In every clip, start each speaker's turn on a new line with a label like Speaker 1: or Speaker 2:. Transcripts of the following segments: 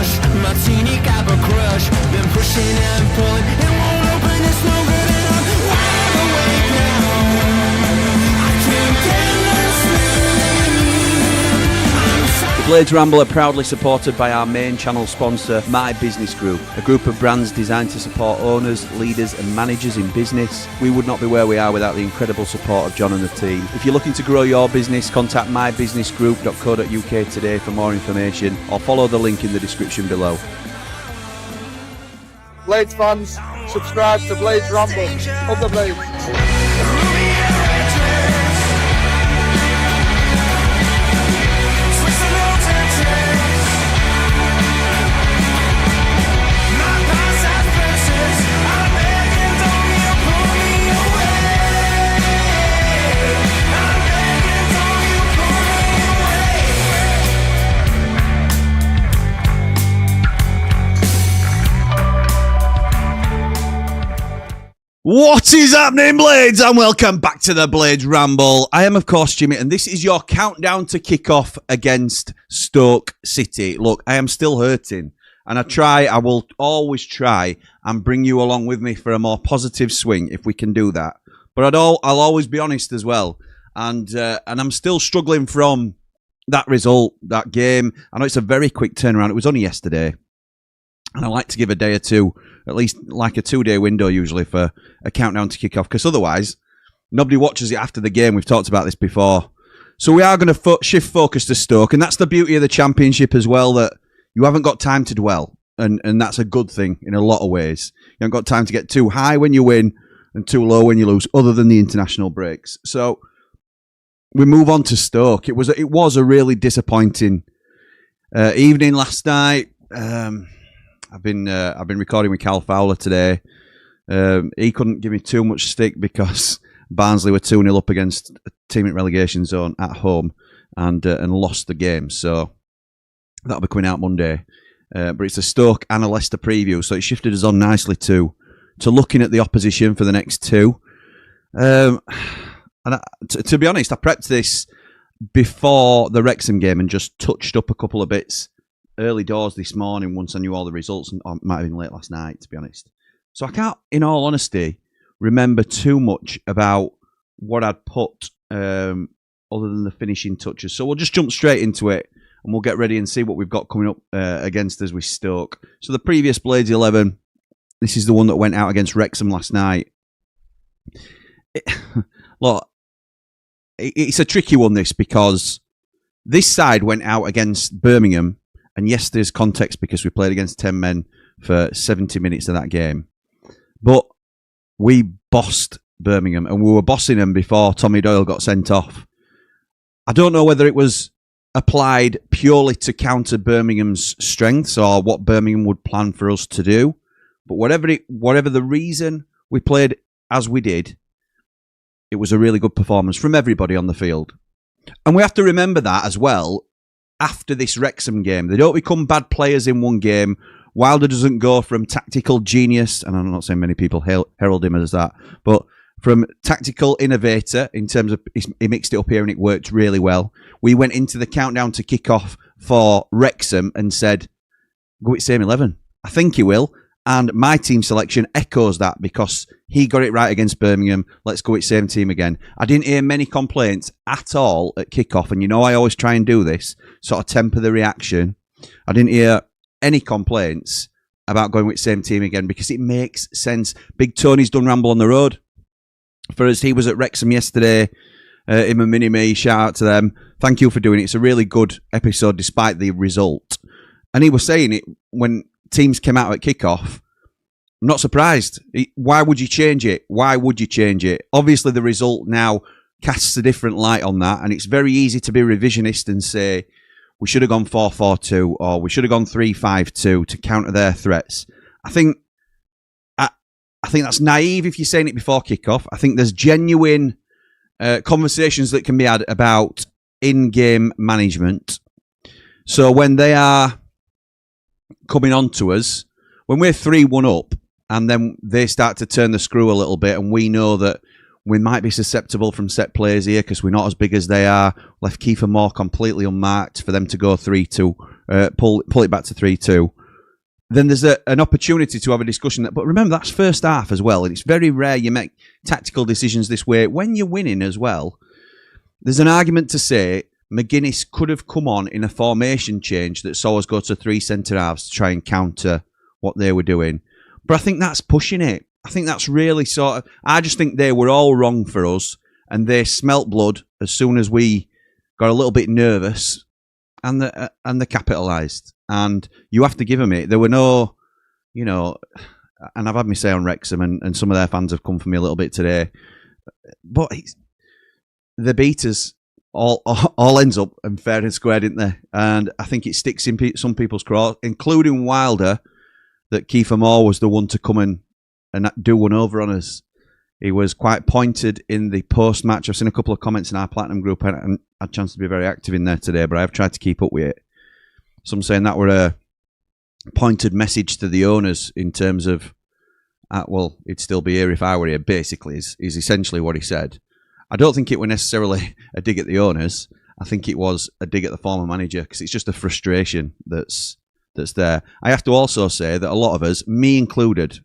Speaker 1: rush. Martini got a crush. Been pushing and pulling. It won't open, it's no good, and I'm wide awake now. I can't get no sleep.
Speaker 2: The Blades Ramble are proudly supported by our main channel sponsor, My Business Group, a group of brands designed to support owners, leaders and managers in business. We would not be where we are without the incredible support of John and the team. If you're looking to grow your business, contact mybusinessgroup.co.uk today for more information, or follow the link in the description below.
Speaker 3: Blades fans, subscribe to Blades Ramble. Up the Blades.
Speaker 2: What is happening, Blades? And welcome back to the Blades Ramble. I am, of course, Jimmy, and this is your countdown to kick-off against Stoke City. Look, I am still hurting, and I will always try and bring you along with me for a more positive swing if we can do that. But I'll always be honest as well, and I'm still struggling from that result, that game. I know it's a very quick turnaround. It was only yesterday, and I like to give a day or two, at least like a 2-day window usually, for a countdown to kick off, because otherwise nobody watches it after the game. We've talked about this before. So we are going to shift focus to Stoke, and that's the beauty of the Championship as well, that you haven't got time to dwell, and that's a good thing in a lot of ways. You haven't got time to get too high when you win and too low when you lose, other than the international breaks. So we move on to Stoke. It was a really disappointing evening last night. I've been recording with Cal Fowler today. He couldn't give me too much stick because Barnsley were 2-0 up against a team in relegation zone at home and lost the game. So that'll be coming out Monday. But it's a Stoke and a Leicester preview, so it shifted us on nicely to looking at the opposition for the next two. To be honest, I prepped this before the Wrexham game and just touched up a couple of bits early doors this morning once I knew all the results, and it might have been late last night, to be honest. So I can't, in all honesty, remember too much about what I'd put other than the finishing touches. So we'll just jump straight into it and we'll get ready and see what we've got coming up against us with Stoke. So the previous Blades 11, this is the one that went out against Wrexham last night. Look, it's a tricky one, this, because this side went out against Birmingham. And yes, there's context because we played against 10 men for 70 minutes of that game. But we bossed Birmingham, and we were bossing them before Tommy Doyle got sent off. I don't know whether it was applied purely to counter Birmingham's strengths or what Birmingham would plan for us to do. But whatever the reason we played as we did, it was a really good performance from everybody on the field. And we have to remember that as well. After this Wrexham game, they don't become bad players in one game. Wilder doesn't go from tactical genius, and I'm not saying many people herald him as that, but from tactical innovator in terms of he mixed it up here and it worked really well. We went into the countdown to kick off for Wrexham and said, go with same 11. I think he will. And my team selection echoes that because he got it right against Birmingham. Let's go with same team again. I didn't hear many complaints at all at kickoff. And you know I always try and do this, sort of temper the reaction. I didn't hear any complaints about going with same team again because it makes sense. Big Tony's done Ramble on the road for us. He was at Wrexham yesterday. Him and Mini-Me, shout out to them. Thank you for doing it. It's a really good episode despite the result. And he was saying it when teams came out at kickoff. I'm not surprised. Why would you change it? Why would you change it? Obviously, the result now casts a different light on that, and it's very easy to be revisionist and say we should have gone 4-4-2 or we should have gone 3-5-2 to counter their threats. I think that's naive if you're saying it before kickoff. I think there's genuine conversations that can be had about in-game management. So when they are coming on to us, when we're 3-1 up and then they start to turn the screw a little bit and we know that we might be susceptible from set plays here because we're not as big as they are, left Kiefer Moore completely unmarked for them to go 3-2, pull it back to 3-2. then there's an opportunity to have a discussion. But remember, that's first half as well, and it's very rare you make tactical decisions this way. When you're winning as well, there's an argument to say McGuinness could have come on in a formation change that saw us go to 3 centre-halves to try and counter what they were doing. But I think that's pushing it. I think that's really sort of... I just think they were all wrong for us, and they smelt blood as soon as we got a little bit nervous, and they capitalised. And you have to give them it. There were no, and I've had my say on Wrexham, and some of their fans have come for me a little bit today. But the beaters all ends up and fair and square, didn't they? And I think it sticks in some people's craw, including Wilder, that Kiefer Moore was the one to come and do one over on us. He was quite pointed in the post-match. I've seen a couple of comments in our Platinum group, and I had a chance to be very active in there today, but I've tried to keep up with it. Some saying that were a pointed message to the owners in terms of, well, it'd still be here if I were here, basically, is essentially what he said. I don't think it were necessarily a dig at the owners. I think it was a dig at the former manager, because it's just a frustration that's there. I have to also say that a lot of us, me included,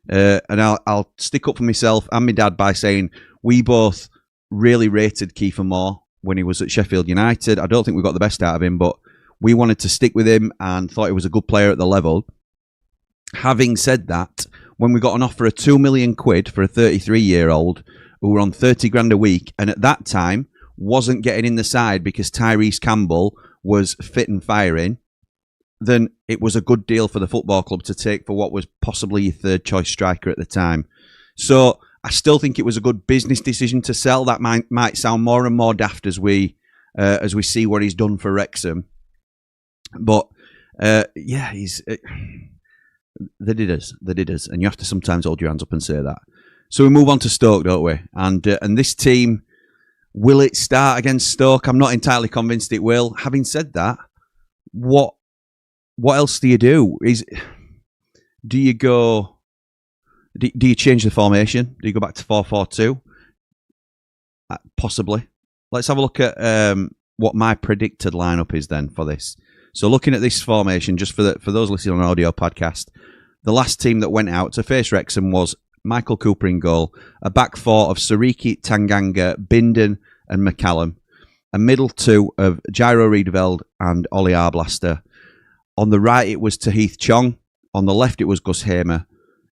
Speaker 2: and I'll stick up for myself and my dad by saying we both really rated Kiefer Moore when he was at Sheffield United. I don't think we got the best out of him, but we wanted to stick with him and thought he was a good player at the level. Having said that, when we got an offer of £2 million for a 33-year-old who were on 30 grand a week, and at that time wasn't getting in the side because Tyrese Campbell was fit and firing, then it was a good deal for the football club to take for what was possibly your third choice striker at the time. So I still think it was a good business decision to sell. That might sound more and more daft as we see what he's done for Wrexham. But yeah, they did us, and you have to sometimes hold your hands up and say that. So we move on to Stoke, don't we? And this team, will it start against Stoke? I'm not entirely convinced it will. Having said that, what else do you do? Do you go? Do you change the formation? Do you go back to 4-4-2? Possibly. Let's have a look at what my predicted lineup is then for this. So looking at this formation, just for those listening on an audio podcast, the last team that went out to face Wrexham was Michael Cooper in goal, a back four of Sariki, Tanganga, Bindon and McCallum, a middle two of Jairo Riedeveld and Ollie Arblaster. On the right, it was Tahith Chong. On the left, it was Gus Hamer.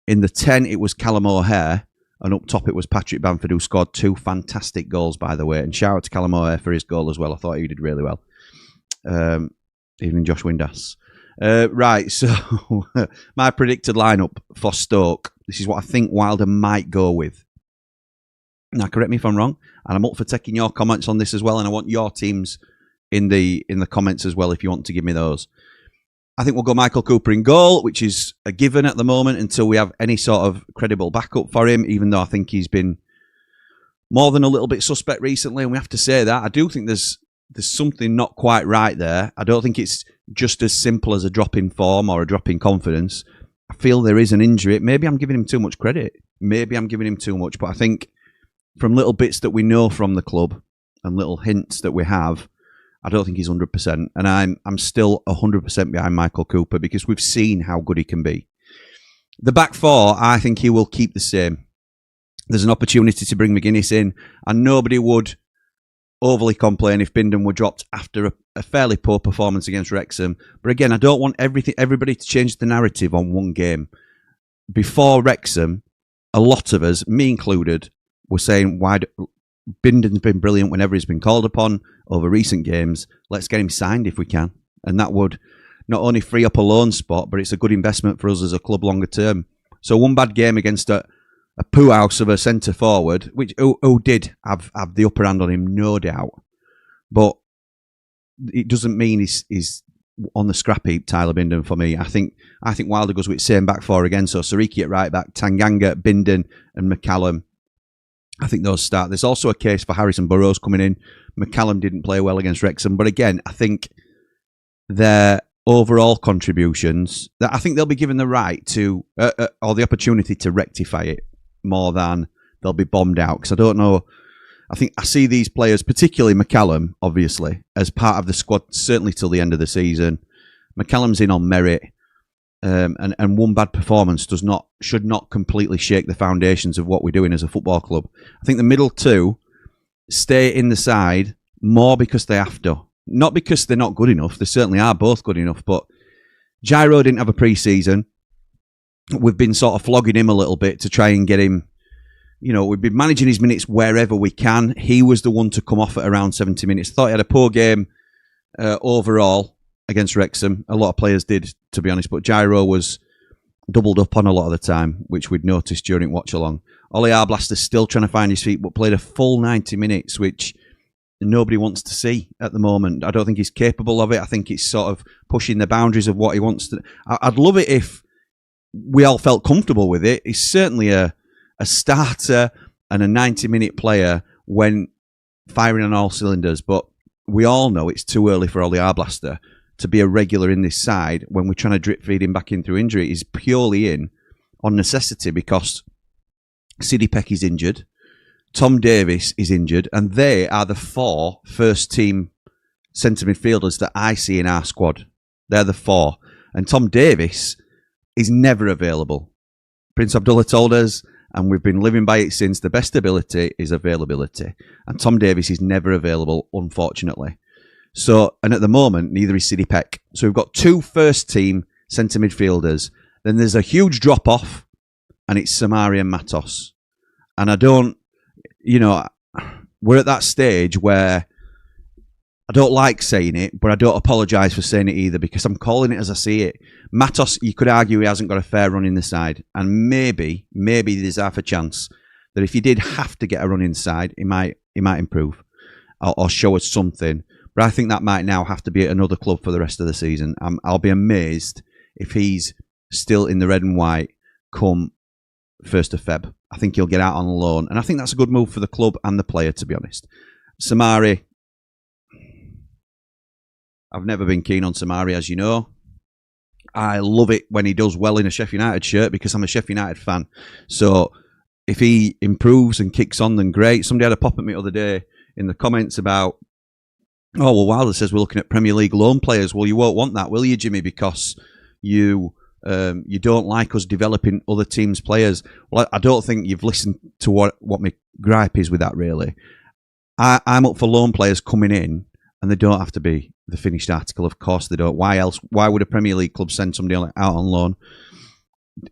Speaker 2: In the 10, it was Callum O'Hare. And up top, it was Patrick Bamford, who scored 2 fantastic goals, by the way. And shout out to Callum O'Hare for his goal as well. I thought he did really well. Even Josh Windass. Right, so my predicted lineup for Stoke. This is what I think Wilder might go with. Now, correct me if I'm wrong, and I'm up for taking your comments on this as well, and I want your teams in the comments as well if you want to give me those. I think we'll go Michael Cooper in goal, which is a given at the moment until we have any sort of credible backup for him, even though I think he's been more than a little bit suspect recently, and we have to say that. I do think there's something not quite right there. I don't think it's just as simple as a drop in form or a drop in confidence. I feel there is an injury. Maybe I'm giving him too much credit. Maybe I'm giving him too much. But I think from little bits that we know from the club and little hints that we have, I don't think he's 100%. And I'm still 100% behind Michael Cooper because we've seen how good he can be. The back four, I think he will keep the same. There's an opportunity to bring McGuinness in, and nobody would overly complain if Bindon were dropped after a fairly poor performance against Wrexham. But again, I don't want everybody to change the narrative on one game. Before Wrexham, a lot of us, me included, were saying, Bindon's been brilliant whenever he's been called upon over recent games. Let's get him signed if we can. And that would not only free up a loan spot, but it's a good investment for us as a club longer term. So one bad game against a poo house of a centre forward, which who did have the upper hand on him, no doubt. But it doesn't mean he's on the scrap heap, Tyler Bindon, for me. I think Wilder goes with same back four again. So Sariki at right back, Tanganga, Bindon and McCallum. I think those start. There's also a case for Harrison Burrows coming in. McCallum didn't play well against Wrexham. But again, I think their overall contributions, that I think they'll be given the right to, or the opportunity to rectify it more than they'll be bombed out. Because I don't know, I think I see these players, particularly McCallum, obviously, as part of the squad, certainly till the end of the season. McCallum's in on merit. and one bad performance should not completely shake the foundations of what we're doing as a football club. I think the middle two stay in the side more because they have to, not because they're not good enough. They certainly are both good enough, but Gyro didn't have a pre-season. We've been sort of flogging him a little bit to try and get him, we've been managing his minutes wherever we can. He was the one to come off at around 70 minutes. Thought he had a poor game overall against Wrexham. A lot of players did, to be honest, but Gyro was doubled up on a lot of the time, which we'd noticed during watch-along. Ollie Arblaster's still trying to find his feet, but played a full 90 minutes, which nobody wants to see at the moment. I don't think he's capable of it. I think it's sort of pushing the boundaries of what he wants to. I'd love it if we all felt comfortable with it. He's certainly a starter and a 90-minute player when firing on all cylinders, but we all know it's too early for Ollie Arblaster to be a regular in this side when we're trying to drip feed him back in through injury. He's purely in on necessity because Sidney Peck is injured, Tom Davies is injured, and they are the 4 first-team centre midfielders that I see in our squad. They're the 4. And Tom Davies is never available. Prince Abdullah told us, and we've been living by it since, the best ability is availability. And Tom Davies is never available, unfortunately. So, and at the moment, neither is Sidney Peck. So we've got 2 first-team centre midfielders. Then there's a huge drop-off, and it's Samari and Matos. And I don't, we're at that stage where I don't like saying it, but I don't apologise for saying it either because I'm calling it as I see it. Matos, you could argue he hasn't got a fair run in the side. And maybe there's half a chance that if he did have to get a run inside, he might improve or show us something. But I think that might now have to be at another club for the rest of the season. I'll be amazed if he's still in the red and white come 1st of Feb. I think he'll get out on loan. And I think that's a good move for the club and the player, to be honest. Samari, I've never been keen on Samari, as you know. I love it when he does well in a Sheffield United shirt because I'm a Sheffield United fan. So if he improves and kicks on, then great. Somebody had a pop at me the other day in the comments about, oh, well, Wilder says we're looking at Premier League loan players. Well, you won't want that, will you, Jimmy? Because you don't like us developing other teams' players. Well, I don't think you've listened to what my gripe is with that, really. I'm up for loan players coming in, and they don't have to be the finished article. Of course they don't. Why else? Why would a Premier League club send somebody out on loan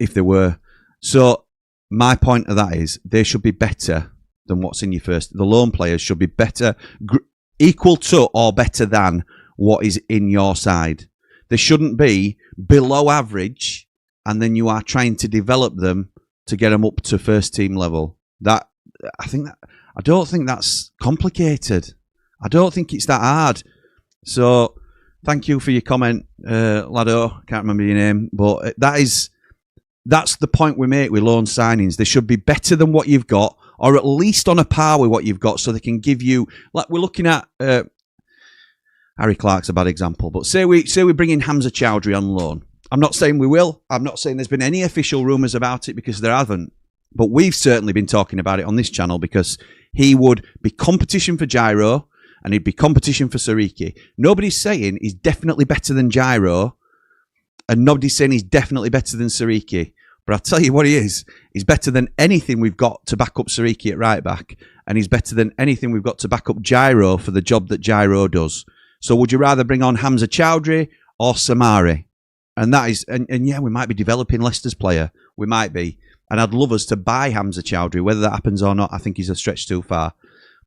Speaker 2: if they were? So my point of that is they should be better than what's in your first. The loan players should be better, equal to or better than what is in your side. They shouldn't be below average, and then you are trying to develop them to get them up to first team level. I don't think that's complicated. I don't think it's that hard. So, thank you for your comment, Lado. Can't remember your name, but that's the point we make with loan signings. They should be better than what you've got, or at least on a par with what you've got, so they can give you. Like we're looking at. Harry Clark's a bad example, but say we bring in Hamza Chowdhury on loan. I'm not saying we will. I'm not saying there's been any official rumours about it because there haven't. But we've certainly been talking about it on this channel because he would be competition for Gyro and he'd be competition for Sariki. Nobody's saying he's definitely better than Gyro and nobody's saying he's definitely better than Sariki. But I'll tell you what he is. He's better than anything we've got to back up Sariki at right back, and he's better than anything we've got to back up Gyro for the job that Gyro does. So would you rather bring on Hamza Chowdhury or Samari? And that is, and yeah, we might be developing Leicester's player. We might be. And I'd love us to buy Hamza Chowdhury. Whether that happens or not, I think he's a stretch too far.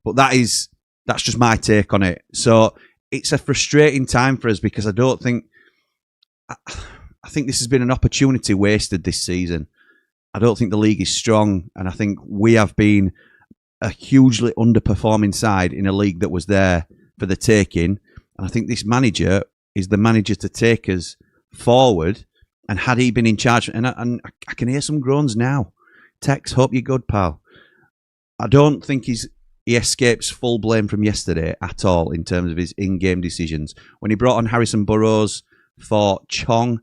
Speaker 2: But that's just my take on it. So it's a frustrating time for us because I think this has been an opportunity wasted this season. I don't think the league is strong, and I think we have been a hugely underperforming side in a league that was there for the taking. And I think this manager is the manager to take us forward. And had he been in charge, and I can hear some groans now. Tex, hope you're good, pal. I don't think he escapes full blame from yesterday at all in terms of his in-game decisions. When he brought on Harrison Burrows for Chong,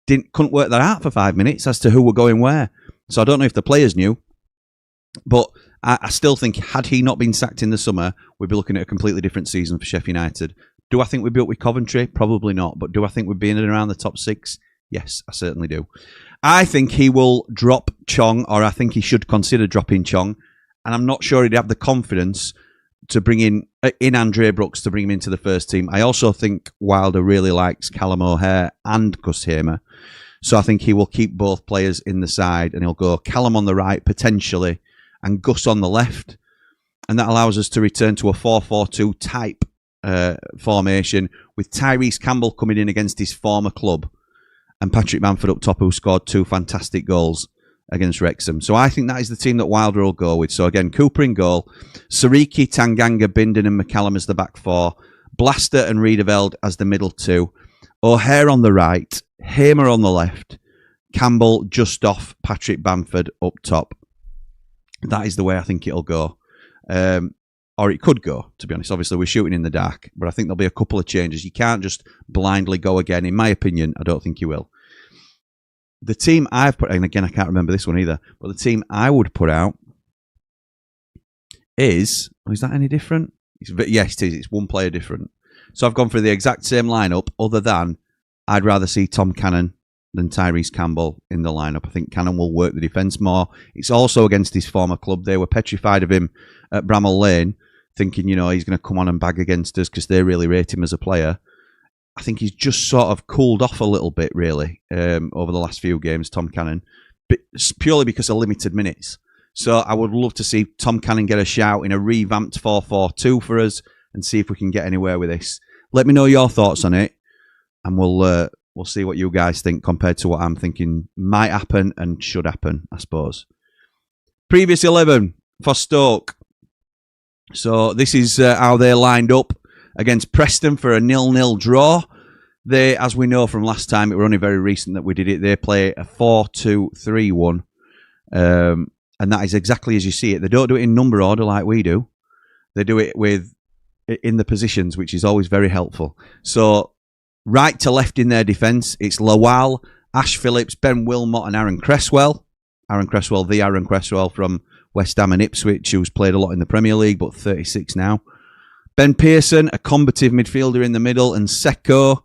Speaker 2: couldn't work that out for 5 minutes as to who were going where. So I don't know if the players knew. But I still think had he not been sacked in the summer, we'd be looking at a completely different season for Sheffield United. Do I think we'd be up with Coventry? Probably not. But do I think we'd be in and around the top 6? Yes, I certainly do. I think he will drop Chong, or I think he should consider dropping Chong, and I'm not sure he'd have the confidence to bring in Andre Brooks to bring him into the first team. I also think Wilder really likes Callum O'Hare and Gus Hamer, so I think he will keep both players in the side, and he'll go Callum on the right potentially, and Gus on the left, and that allows us to return to a 4-4-2 type formation with Tyrese Campbell coming in against his former club and Patrick Bamford up top, who scored 2 fantastic goals against Wrexham. So I think that is the team that Wilder will go with. So again, Cooper in goal, Sariki, Tanganga, Bindon and McCallum as the back 4, Blaster and Riedeveld as the middle 2, O'Hare on the right, Hamer on the left, Campbell just off Patrick Bamford up top. That is the way I think it'll go. Or it could go, to be honest. Obviously, we're shooting in the dark, but I think there'll be a couple of changes. You can't just blindly go again. In my opinion, I don't think you will. The team I've put, and again, I can't remember this one either, but the team I would put out is that any different? Yes, it is. It's one player different. So I've gone for the exact same lineup, other than I'd rather see Tom Cannon than Tyrese Campbell in the lineup. I think Cannon will work the defence more. It's also against his former club. They were petrified of him at Bramall Lane, thinking, he's going to come on and bag against us because they really rate him as a player. I think he's just sort of cooled off a little bit, really, over the last few games, Tom Cannon, but purely because of limited minutes. So I would love to see Tom Cannon get a shout in a revamped 4-4-2 for us and see if we can get anywhere with this. Let me know your thoughts on it, and we'll see what you guys think compared to what I'm thinking might happen and should happen, I suppose. Previous 11 for Stoke. So this is how they lined up against Preston for a 0-0 draw. They, as we know from last time, it were only very recent that we did it, they play a 4-2-3-1. And that is exactly as you see it. They don't do it in number order like we do. They do it in the positions, which is always very helpful. So right to left in their defence, it's Lawal, Ash Phillips, Ben Wilmot and Aaron Cresswell. Aaron Cresswell from West Ham and Ipswich, who's played a lot in the Premier League, but 36 now. Ben Pearson, a combative midfielder in the middle, and Seko.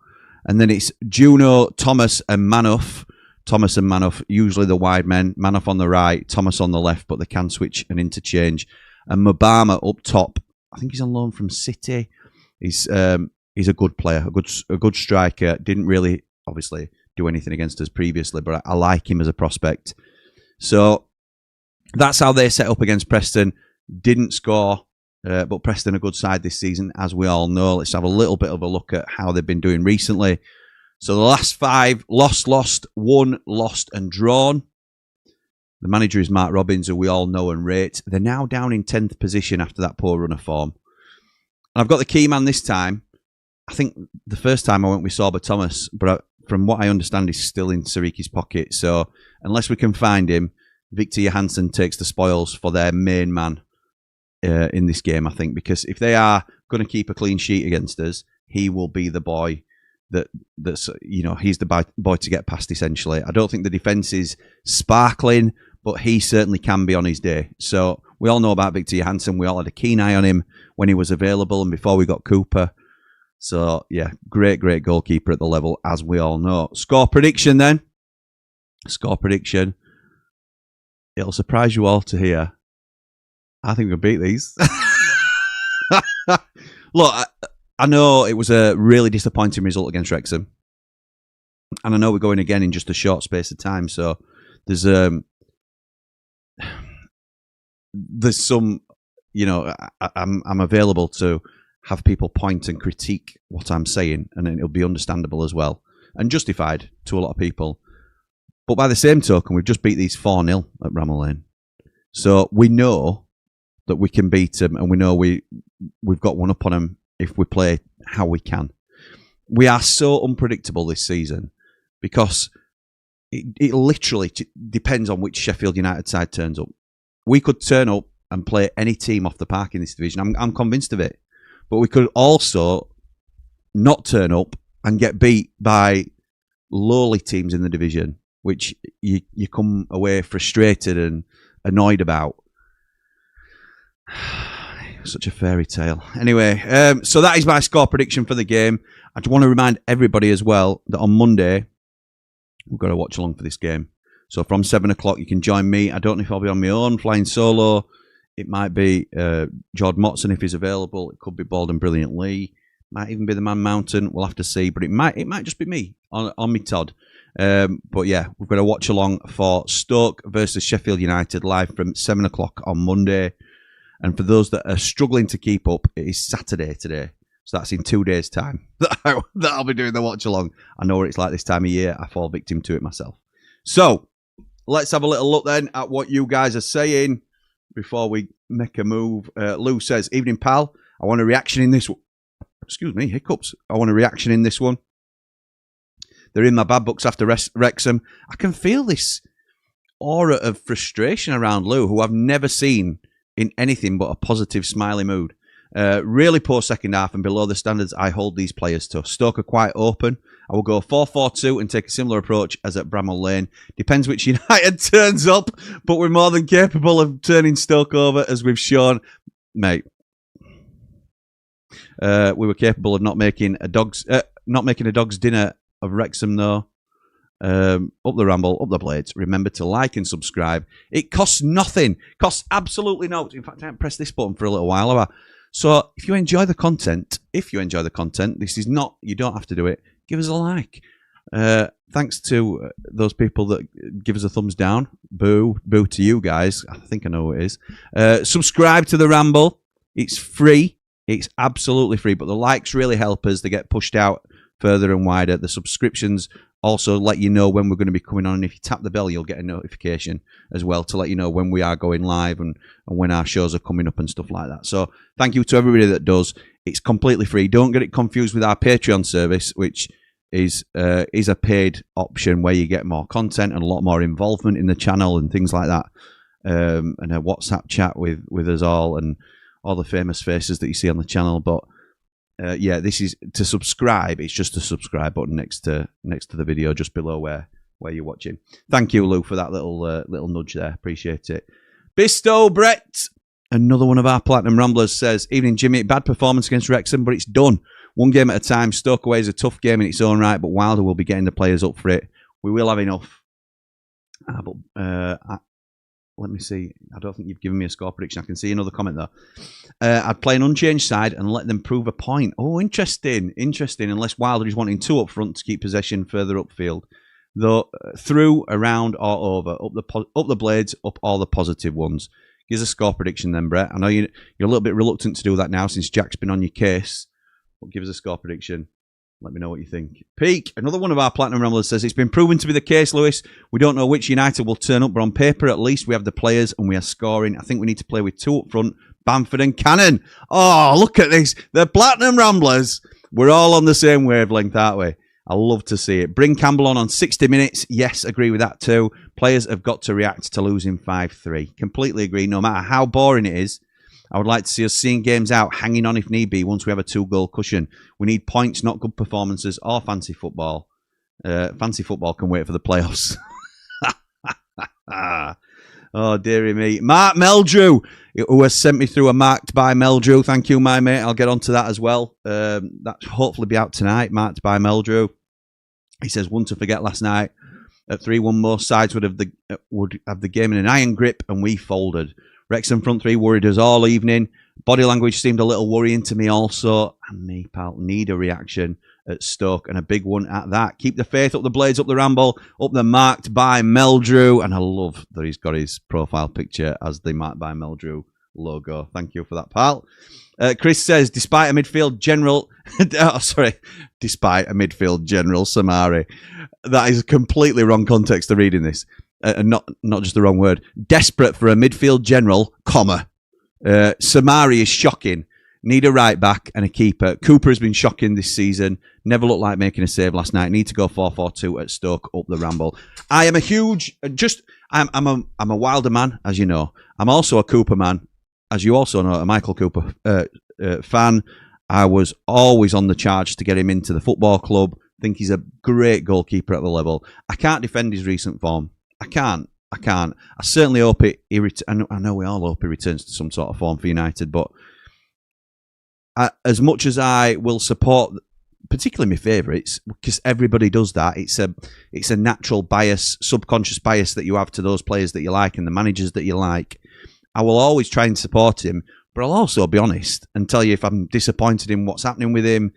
Speaker 2: And then it's Juno, Thomas and Manoff. Thomas and Manoff, usually the wide men. Manoff on the right, Thomas on the left, but they can switch and interchange. And Mobama up top. I think he's on loan from City. He's a good player, a good striker. Didn't really, obviously, do anything against us previously, but I like him as a prospect. So that's how they set up against Preston. Didn't score, but Preston a good side this season, as we all know. Let's have a little bit of a look at how they've been doing recently. So the last 5, lost, won, lost and drawn. The manager is Mark Robbins, who we all know and rate. They're now down in 10th position after that poor run of form. And I've got the key man this time. I think the first time I went with Sorba Thomas, but from what I understand, he's still in Sariki's pocket. So unless we can find him, Victor Johansson takes the spoils for their main man in this game, I think, because if they are going to keep a clean sheet against us, he will be the boy that's he's the boy to get past, essentially. I don't think the defence is sparkling, but he certainly can be on his day. So we all know about Victor Johansson. We all had a keen eye on him when he was available and before we got Cooper. So, yeah, great goalkeeper at the level, as we all know. Score prediction, then. Score prediction. It'll surprise you all to hear. I think we'll beat these. Look, I know it was a really disappointing result against Wrexham. And I know we're going again in just a short space of time. So, there's some, I'm available to have people point and critique what I'm saying, and it'll be understandable as well and justified to a lot of people. But by the same token, we've just beat these 4-0 at Bramall Lane. So we know that we can beat them, and we know we've got one up on them if we play how we can. We are so unpredictable this season because it literally depends on which Sheffield United side turns up. We could turn up and play any team off the park in this division. I'm convinced of it. But we could also not turn up and get beat by lowly teams in the division, which you come away frustrated and annoyed about. Such a fairy tale. Anyway, so that is my score prediction for the game. I just want to remind everybody as well that on Monday, we've got to watch along for this game. So from 7 o'clock, you can join me. I don't know if I'll be on my own, flying solo. It might be Jord Motson if he's available. It could be Bald and Brilliant Lee. Might even be the Man Mountain. We'll have to see. But it might just be me on me Todd. But yeah, we've got to watch along for Stoke versus Sheffield United live from 7 o'clock on Monday. And for those that are struggling to keep up, it is Saturday today. So that's in 2 days' time that I'll be doing the watch along. I know what it's like this time of year. I fall victim to it myself. So let's have a little look then at what you guys are saying before we make a move. Lou says, evening, pal. I want a reaction in this one. Excuse me, hiccups. I want a reaction in this one. They're in my bad books after Wrexham. I can feel this aura of frustration around Lou, who I've never seen in anything but a positive, smiley mood. Really poor second half and below the standards I hold these players to. Stoke are quite open. I will go 4-4-2 and take a similar approach as at Bramall Lane. Depends which United turns up, but we're more than capable of turning Stoke over, as we've shown. Mate, we were capable of not making a dog's dinner of Wrexham, though. Up the Ramble, up the Blades. Remember to like and subscribe. It costs nothing. Costs absolutely no. In fact, I haven't pressed this button for a little while, have I? So if you enjoy the content, this is not, you don't have to do it. Give us a like. Thanks to those people that give us a thumbs down. Boo to you guys. I think I know who it is. Subscribe to the Ramble. It's free. It's absolutely free. But the likes really help us. They get pushed out further and wider. The subscriptions also let you know when we're going to be coming on. And if you tap the bell, you'll get a notification as well to let you know when we are going live and when our shows are coming up and stuff like that. So thank you to everybody that does. It's completely free. Don't get it confused with our Patreon service, which is a paid option where you get more content and a lot more involvement in the channel and things like that. And a WhatsApp chat with us all and all the famous faces that you see on the channel. But yeah, this is to subscribe. It's just a subscribe button next to the video, just below where you're watching. Thank you, Lou, for that little nudge there. Appreciate it. Bisto Brett, another one of our Platinum Ramblers, says, evening, Jimmy. Bad performance against Wrexham, but it's done. One game at a time. Stoke away is a tough game in its own right, but Wilder will be getting the players up for it. We will have enough. Let me see. I don't think you've given me a score prediction. I can see another comment though. I'd play an unchanged side and let them prove a point. Oh, interesting. Unless Wilder is wanting two up front to keep possession further upfield. Though through, around, or over. Up the Blades, up all the positive ones. Give us a score prediction then, Brett. I know you're a little bit reluctant to do that now since Jack's been on your case. But give us a score prediction. Let me know what you think. Peak, another one of our Platinum Ramblers, says, it's been proven to be the case, Lewis. We don't know which United will turn up, but on paper, at least we have the players and we are scoring. I think we need to play with two up front, Bamford and Cannon. Oh, look at this. The Platinum Ramblers. We're all on the same wavelength, aren't we? I love to see it. Bring Campbell on 60 minutes. Yes, agree with that too. Players have got to react to losing 5-3. Completely agree. No matter how boring it is, I would like to see us seeing games out, hanging on if need be, once we have a 2-goal cushion. We need points, not good performances or fancy football. Fancy football can wait for the playoffs. Oh, dearie me. Mark Meldrew, who has sent me through a Marked by Meldrew. Thank you, my mate. I'll get onto that as well. That should hopefully be out tonight, Marked by Meldrew. He says, one to forget last night. At 3-1, most sides would have the game in an iron grip, and we folded. Wrexham front three worried us all evening. Body language seemed a little worrying to me also. And me, pal, need a reaction at Stoke, and a big one at that. Keep the faith, up the Blades, up the Ramble, up the Marked by Meldrew. And I love that he's got his profile picture as the Marked by Meldrew logo. Thank you for that, pal. Chris says, despite a midfield general... despite a midfield general, Samari. That is a completely wrong context to reading this. And not just the wrong word. Desperate for a midfield general, comma. Samari is shocking. Need a right back and a keeper. Cooper has been shocking this season. Never looked like making a save last night. Need to go 4-4-2 at Stoke, up the Ramble. I am a huge... I'm a Wilder man, as you know. I'm also a Cooper man, as you also know, a Michael Cooper fan. I was always on the charge to get him into the football club. Think he's a great goalkeeper at the level. I can't defend his recent form. I can't. I certainly hope I know we all hope he returns to some sort of form for United, but as much as I will support particularly my favourites, because everybody does that. It's a natural bias, subconscious bias that you have to those players that you like and the managers that you like. I will always try and support him, but I'll also be honest and tell you if I'm disappointed in what's happening with him.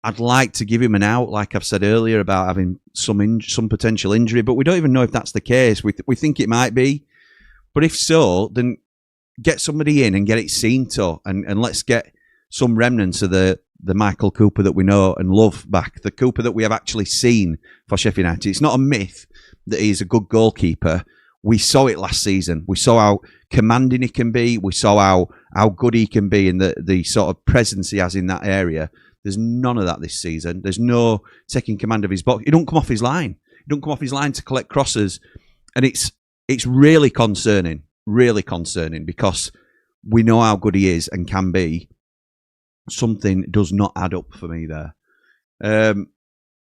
Speaker 2: I'd like to give him an out, like I've said earlier, about having some potential injury, but we don't even know if that's the case. We think it might be, but if so, then get somebody in and get it seen to, and let's get some remnants of the Michael Cooper that we know and love back, the Cooper that we have actually seen for Sheffield United. It's not a myth that he's a good goalkeeper. We saw it last season. We saw how commanding he can be. We saw how good he can be and the sort of presence he has in that area. There's none of that this season. There's no taking command of his box. He don't come off his line. He don't come off his line to collect crosses. And it's really concerning because we know how good he is and can be. Something does not add up for me there.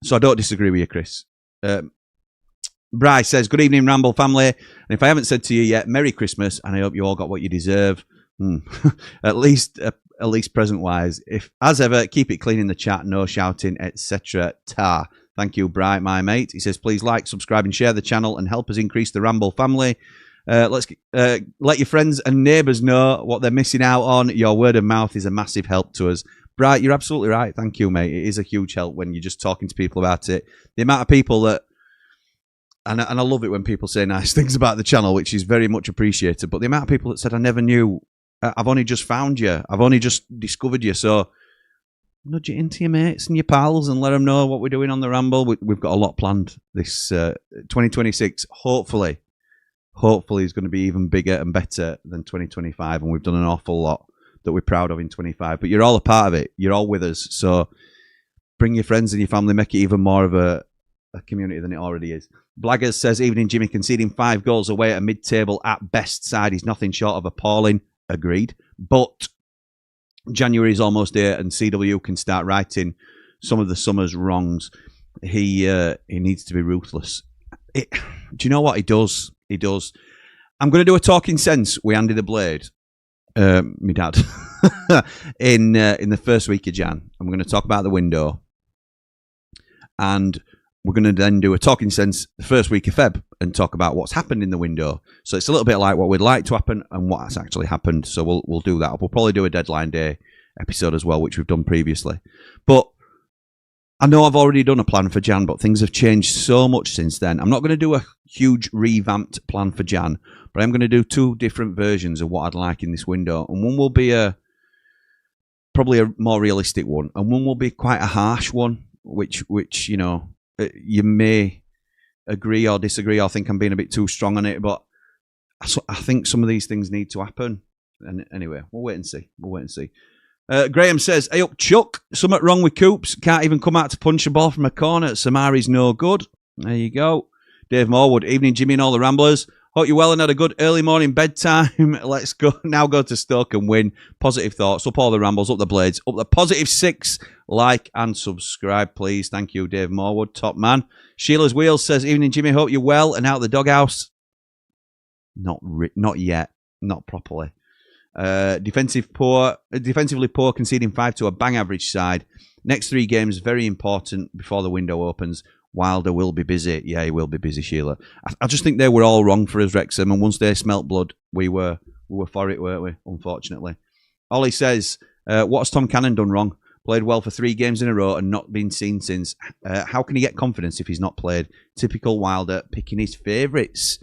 Speaker 2: So I don't disagree with you, Chris. Bryce says, good evening, Ramble family. And if I haven't said to you yet, Merry Christmas, and I hope you all got what you deserve. At least present-wise. If, as ever, keep it clean in the chat, no shouting, etc. Thank you, Bright, my mate. He says, please like, subscribe, and share the channel and help us increase the Ramble family. Let's let your friends and neighbours know what they're missing out on. Your word of mouth is a massive help to us. Bright, you're absolutely right. Thank you, mate. It is a huge help when you're just talking to people about it. The amount of people that, and I love it when people say nice things about the channel, which is very much appreciated, but the amount of people that said, I never knew, I've only just found you, I've only just discovered you, so nudge it into your mates and your pals and let them know what we're doing on the Ramble. We've got a lot planned this 2026, hopefully is going to be even bigger and better than 2025, and we've done an awful lot that we're proud of in 25, but you're all a part of it, you're all with us, so bring your friends and your family, make it even more of a community than it already is. Blaggers says, evening Jimmy, conceding 5 goals away at a mid-table at best side is nothing short of appalling. Agreed, but January is almost here and CW can start righting some of the summer's wrongs. He needs to be ruthless. Do you know what he does? He does. I'm going to do a talking sense with Andy the Blade, my dad, in the first week of Jan. And we're going to talk about the window. And we're going to then do a talking sense the first week of Feb and talk about what's happened in the window. So it's a little bit like what we'd like to happen and what has actually happened. So we'll do that. We'll probably do a deadline day episode as well, which we've done previously. But I know I've already done a plan for Jan, but things have changed so much since then. I'm not going to do a huge revamped plan for Jan, but I'm going to do 2 different versions of what I'd like in this window. And one will be probably a more realistic one, and one will be quite a harsh one, which you know, you may agree or disagree or think I'm being a bit too strong on it, but I think some of these things need to happen. And anyway, we'll wait and see. Graham says, hey up Chuck, something wrong with Coops, can't even come out to punch a ball from a corner. Samari's no good. There you go. Dave Morwood, evening Jimmy and all the Ramblers. Hope you're well and had a good early morning bedtime. Let's go to Stoke and win. Positive thoughts, up all the Rambles, up the Blades, up the positive 6. Like and subscribe, please. Thank you, Dave Morwood, top man. Sheila's Wheels says, evening Jimmy, hope you're well and out of the doghouse. Not yet, not properly. Defensively poor, conceding 5 to a bang average side. Next 3 games very important before the window opens. Wilder will be busy. Yeah, he will be busy, Sheila. I just think they were all wrong for us, Wrexham, and once they smelt blood, we were for it, weren't we? Unfortunately. Ollie says, what's Tom Cannon done wrong? Played well for 3 games in a row and not been seen since. How can he get confidence if he's not played? Typical Wilder picking his favourites.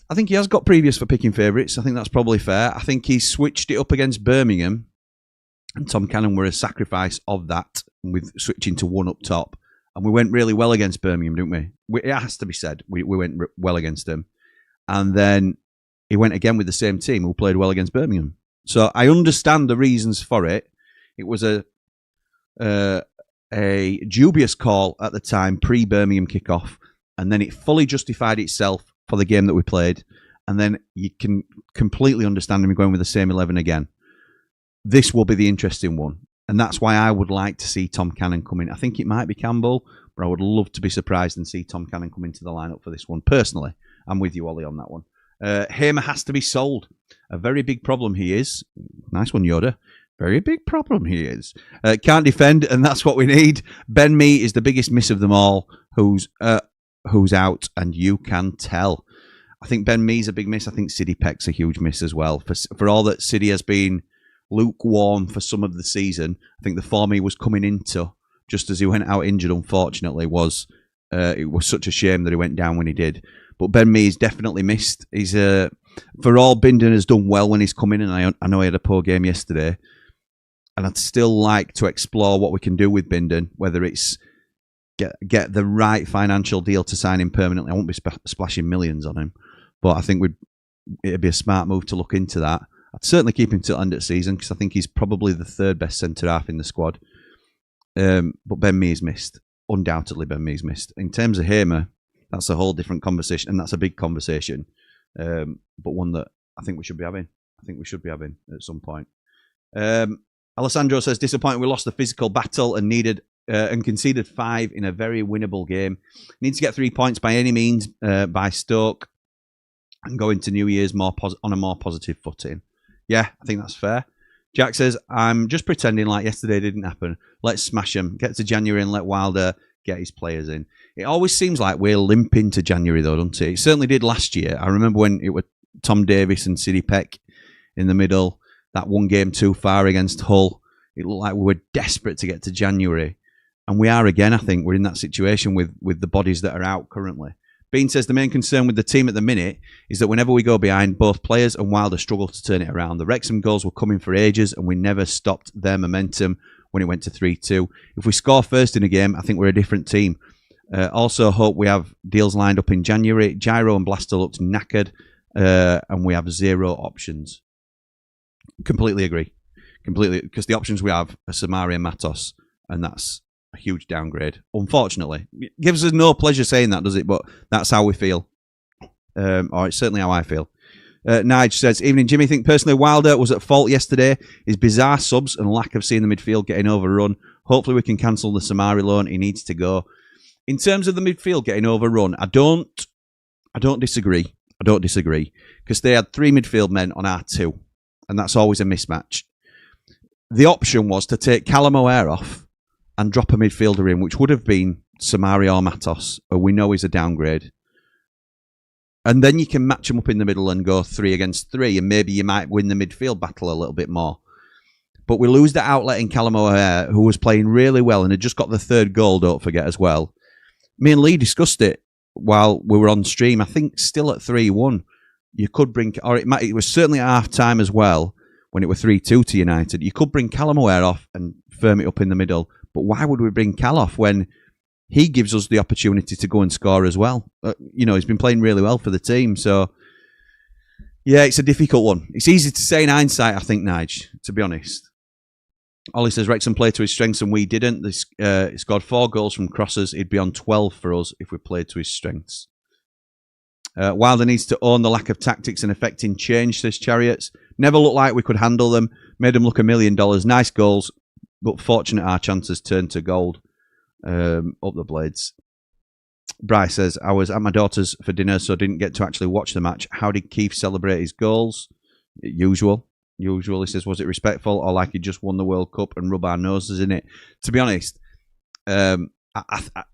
Speaker 2: I think he has got previous for picking favourites. I think that's probably fair. I think he switched it up against Birmingham, and Tom Cannon were a sacrifice of that with switching to one up top. And we went really well against Birmingham, didn't we? It has to be said. We went well against them. And then he went again with the same team who played well against Birmingham. So I understand the reasons for it. It was a dubious call at the time, pre-Birmingham kickoff. And then it fully justified itself for the game that we played. And then you can completely understand him going with the same 11 again. This will be the interesting one. And that's why I would like to see Tom Cannon come in. I think it might be Campbell, but I would love to be surprised and see Tom Cannon come into the lineup for this one. Personally, I'm with you, Ollie, on that one. Hamer has to be sold. A very big problem he is. Nice one, Yoda. Very big problem he is. Can't defend, and that's what we need. Ben Mee is the biggest miss of them all, who's out, and you can tell. I think Ben Mee's a big miss. I think Siddy Peck's a huge miss as well. For all that Siddy has been lukewarm for some of the season, I think the form he was coming into, just as he went out injured, unfortunately, was it was such a shame that he went down when he did. But Ben Mee's definitely missed. He's for all, Bindon has done well when he's come in, and I know he had a poor game yesterday. And I'd still like to explore what we can do with Bindon, whether it's get the right financial deal to sign him permanently. I won't be splashing millions on him, but I think it'd be a smart move to look into that. I'd certainly keep him till the end of the season because I think he's probably the third best centre-half in the squad. But Ben Mee's missed. Undoubtedly, Ben Mee's missed. In terms of Hamer, that's a whole different conversation, and that's a big conversation, but one that I think we should be having. At some point. Alessandro says, disappointed we lost the physical battle and conceded 5 in a very winnable game. Need to get 3 points by any means by Stoke and go into New Year's on a more positive footing. Yeah, I think that's fair. Jack says, I'm just pretending like yesterday didn't happen. Let's smash them. Get to January and let Wilder get his players in. It always seems like we're limping to January though, doesn't it? It certainly did last year. I remember when it was Tom Davis and Siddy Peck in the middle. That one game too far against Hull. It looked like we were desperate to get to January. And we are again, I think. We're in that situation with the bodies that are out currently. Bean says the main concern with the team at the minute is that whenever we go behind, both players and Wilder struggle to turn it around. The Wrexham goals were coming for ages and we never stopped their momentum when it went to 3-2. If we score first in a game, I think we're a different team. Also hope we have deals lined up in January. Gyro and Blaster looks knackered and we have 0 options. Completely agree. Completely, because the options we have are Samari and Matos, and that's a huge downgrade. Unfortunately, it gives us no pleasure saying that, does it? But that's how we feel, or it's certainly how I feel. Nige says, evening Jimmy, think personally Wilder was at fault yesterday. His bizarre subs and lack of seeing the midfield getting overrun. Hopefully we can cancel the Samari loan. He needs to go. In terms of the midfield getting overrun, I don't disagree. Because they had 3 midfield men on R2. And that's always a mismatch. The option was to take Callum O'Hare off and drop a midfielder in, which would have been Samari or Matos, who we know is a downgrade. And then you can match them up in the middle and go 3 against 3, and maybe you might win the midfield battle a little bit more. But we lose the outlet in Callum O'Hare, who was playing really well and had just got the 3rd goal, don't forget, as well. Me and Lee discussed it while we were on stream. I think still at 3-1. You could bring, or it was certainly at half-time as well, when it was 3-2 to United. You could bring Callum O'Hare off and firm it up in the middle. But why would we bring Cal off when he gives us the opportunity to go and score as well? He's been playing really well for the team. So, yeah, it's a difficult one. It's easy to say in hindsight, I think, Nige, to be honest. Ollie says, Wrexham played to his strengths and we didn't. He scored 4 goals from crosses. He'd be on 12 for us if we played to his strengths. Wilder needs to own the lack of tactics and effecting change, says Chariots. Never looked like we could handle them. Made them look $1 million. Nice goals, but fortunate our chances turned to gold. Up the blades. Bryce says, I was at my daughter's for dinner, so didn't get to actually watch the match. How did Keith celebrate his goals? Usual. He says, was it respectful or like he just won the World Cup and rub our noses in it? To be honest, I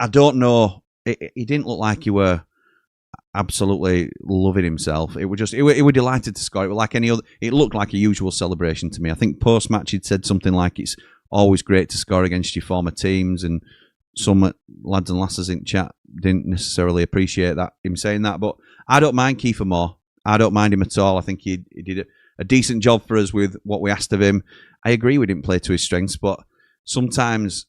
Speaker 2: don't know. He didn't look like he were absolutely loving himself. It was just, he were delighted to score. It was like any other. It looked like a usual celebration to me. I think post match he'd said something like, "It's always great to score against your former teams," and some lads and lasses in chat didn't necessarily appreciate that him saying that. But I don't mind Kiefer Moore. I don't mind him at all. I think he did a decent job for us with what we asked of him. I agree we didn't play to his strengths, but sometimes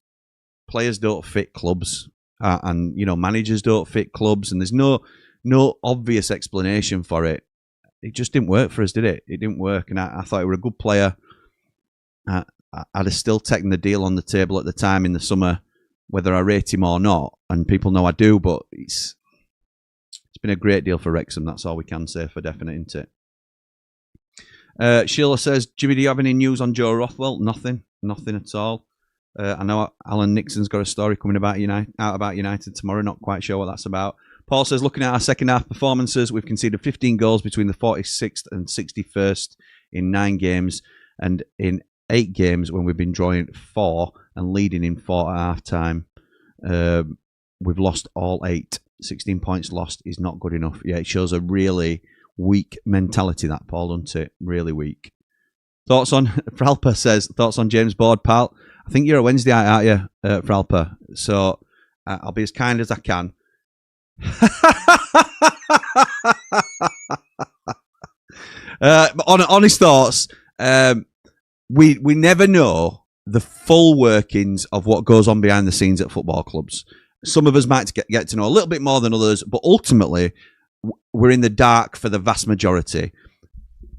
Speaker 2: players don't fit clubs, and managers don't fit clubs, and there's no obvious explanation for it. It just didn't work for us, did it? It didn't work, and I thought he was a good player. I'd have still taken the deal on the table at the time in the summer, whether I rate him or not, and people know I do, but it's been a great deal for Wrexham. That's all we can say for definite, isn't it? Sheila says, Jimmy, do you have any news on Joe Rothwell? Nothing at all. I know Alan Nixon's got a story coming about United tomorrow. Not quite sure what that's about. Paul says, looking at our second half performances, we've conceded 15 goals between the 46th and 61st in 9 games, and in 8 games when we've been drawing 4 and leading in 4 at half time. We've lost all 8. 16 points lost is not good enough. Yeah, it shows a really weak mentality, that, Paul, doesn't it? Really weak. Thoughts on, Fralpa says, thoughts on James Board, pal? I think you're a Wednesday night, aren't you, Fralpa? So I'll be as kind as I can. Honest thoughts, we never know the full workings of what goes on behind the scenes at football clubs. Some of us might get to know a little bit more than others, but ultimately, we're in the dark for the vast majority.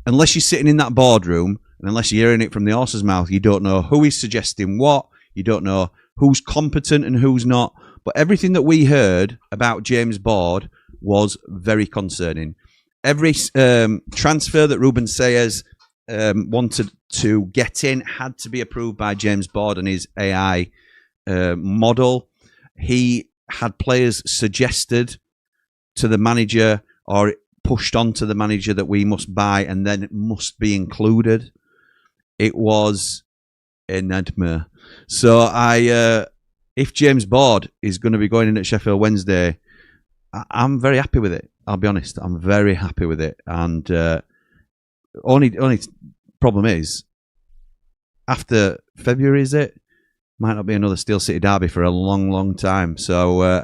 Speaker 2: Unless you're sitting in that boardroom, and unless you're hearing it from the horse's mouth, you don't know who is suggesting what, you don't know who's competent and who's not. But everything that we heard about James Board was very concerning. Every transfer that Ruben Sayers wanted to get in had to be approved by James Board and his AI model. He had players suggested to the manager or pushed on to the manager that we must buy and then it must be included. It was a nightmare. So if James Board is going to be going in at Sheffield Wednesday, I'm very happy with it. I'll be honest. I'm very happy with it. And only problem is, after February, is it? Might not be another Steel City derby for a long, long time. So,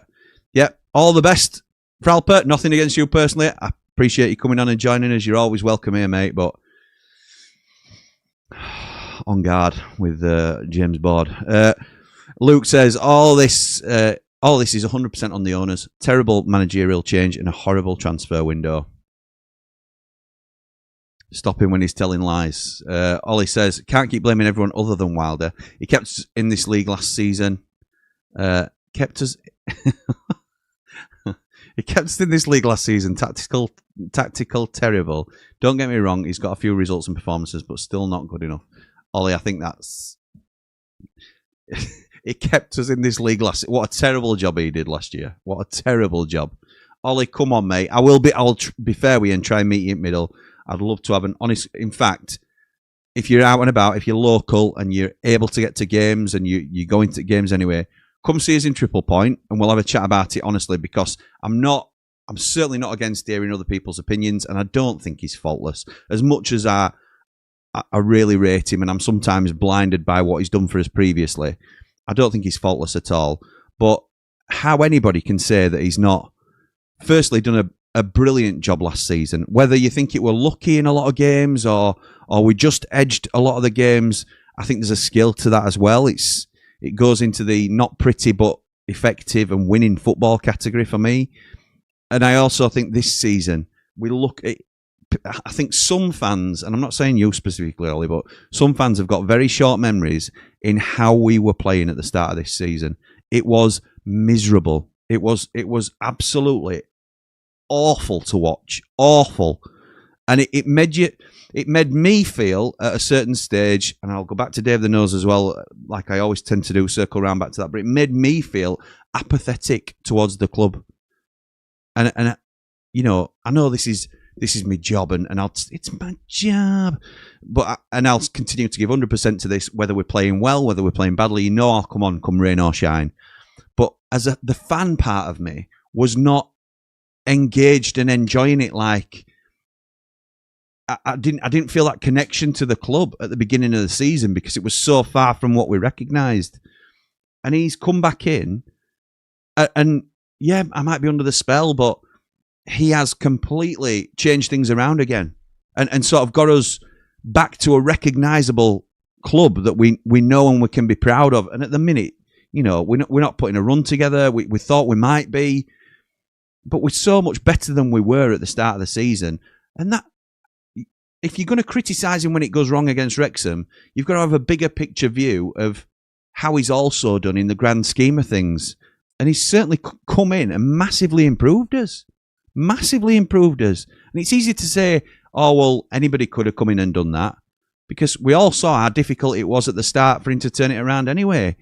Speaker 2: yeah, all the best, Fralpa. Nothing against you personally. I appreciate you coming on and joining us. You're always welcome here, mate. But on guard with James Board. Luke says, all this is 100% on the owners. Terrible managerial change and a horrible transfer window. Stop him when he's telling lies. Ollie says, can't keep blaming everyone other than Wilder. He kept us in this league last season. Kept us in this league last season. Tactical, terrible. Don't get me wrong, he's got a few results and performances, but still not good enough. Ollie, I think that's... He kept us in this league last... What a terrible job he did last year. What a terrible job. Ollie, come on, mate. I'll be fair with you and try and meet you in the middle. I'd love to have an honest... In fact, if you're out and about, if you're local and you're able to get to games and you're going to games anyway, come see us in Triple Point and we'll have a chat about it, honestly, because I'm certainly not against hearing other people's opinions, and I don't think he's faultless. As much as I really rate him, and I'm sometimes blinded by what he's done for us previously, I don't think he's faultless at all. But how anybody can say that he's not, firstly, done a brilliant job last season, whether you think it were lucky in a lot of games or we just edged a lot of the games, I think there's a skill to that as well. It goes into the not pretty but effective and winning football category for me. And I also think this season, I think some fans, and I'm not saying you specifically, Ollie, but some fans have got very short memories in how we were playing at the start of this season. It was miserable. It was absolutely awful to watch. Awful. And it made me feel at a certain stage, and I'll go back to Dave the Nose as well, like I always tend to do, circle around back to that, but it made me feel apathetic towards the club. And you know, I know this is my job, and it's my job, but I'll continue to give 100% to this, whether we're playing well, whether we're playing badly. You know, I'll come rain or shine. But as the fan part of me was not engaged and enjoying it. Like I didn't feel that connection to the club at the beginning of the season because it was so far from what we recognised. And he's come back in, and yeah, I might be under the spell, but he has completely changed things around again, and sort of got us back to a recognisable club that we know and we can be proud of. And at the minute, you know, we're not putting a run together. We thought we might be, but we're so much better than we were at the start of the season. And that, if you're going to criticise him when it goes wrong against Wrexham, you've got to have a bigger picture view of how he's also done in the grand scheme of things. And he's certainly come in and massively improved us. Massively improved us. And it's easy to say, oh, well, anybody could have come in and done that, because we all saw how difficult it was at the start for him to turn it around anyway.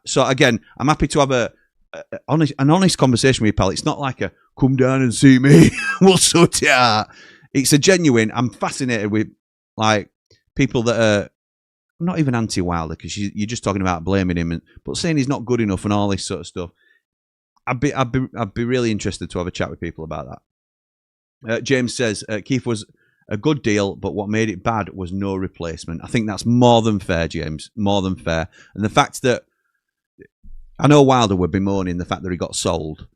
Speaker 2: So again, I'm happy to have an honest conversation with you, pal. It's not like a come down and see me, we'll sort it out. It's a genuine, I'm fascinated with like people that are not even anti-Wilder, because you're just talking about blaming him, but saying he's not good enough and all this sort of stuff. I'd be really interested to have a chat with people about that. James says Keith was a good deal, but what made it bad was no replacement. I think that's more than fair, James. More than fair. And the fact that I know Wilder would be moaning the fact that he got sold,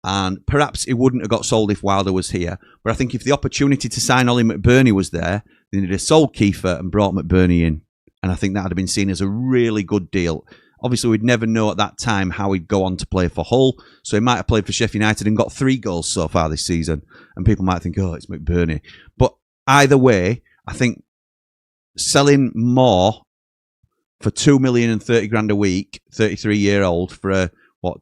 Speaker 2: and perhaps it wouldn't have got sold if Wilder was here. But I think if the opportunity to sign Ollie McBurney was there, then they'd have sold Kiefer and brought McBurney in. And I think that would have been seen as a really good deal. Obviously, we'd never know at that time how he'd go on to play for Hull. So he might have played for Sheffield United and got 3 goals so far this season. And people might think, oh, it's McBurney. But either way, I think selling more for $2 million and 30 grand a week, 33-year-old, for a,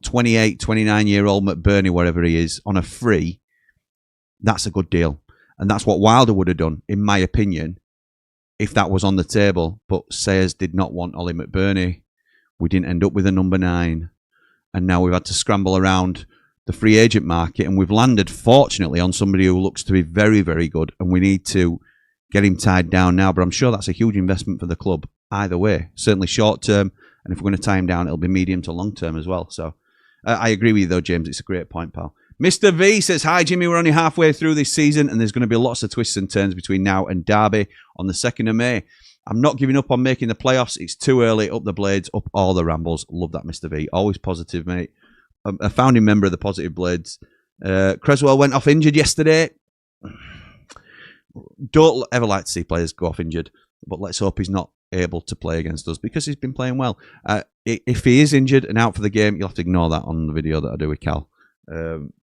Speaker 2: 28, 29-year-old McBurney, whatever he is, on a free, that's a good deal. And that's what Wilder would have done, in my opinion, if that was on the table. But Sayers did not want Ollie McBurney. We didn't end up with a number 9. And now we've had to scramble around the free agent market, and we've landed, fortunately, on somebody who looks to be very, very good, and we need to get him tied down now. But I'm sure that's a huge investment for the club, either way. Certainly short term, and if we're going to tie him down, it'll be medium to long term as well. So I agree with you, though, James. It's a great point, pal. Mr. V says, hi, Jimmy. We're only halfway through this season, and there's going to be lots of twists and turns between now and Derby on the 2nd of May. I'm not giving up on making the playoffs. It's too early. Up the Blades, up all the Rambles. Love that, Mr. V. Always positive, mate. A founding member of the Positive Blades. Creswell went off injured yesterday. Don't ever like to see players go off injured, but let's hope he's not able to play against us because he's been playing well. If he is injured and out for the game, you'll have to ignore that on the video that I do with Cal.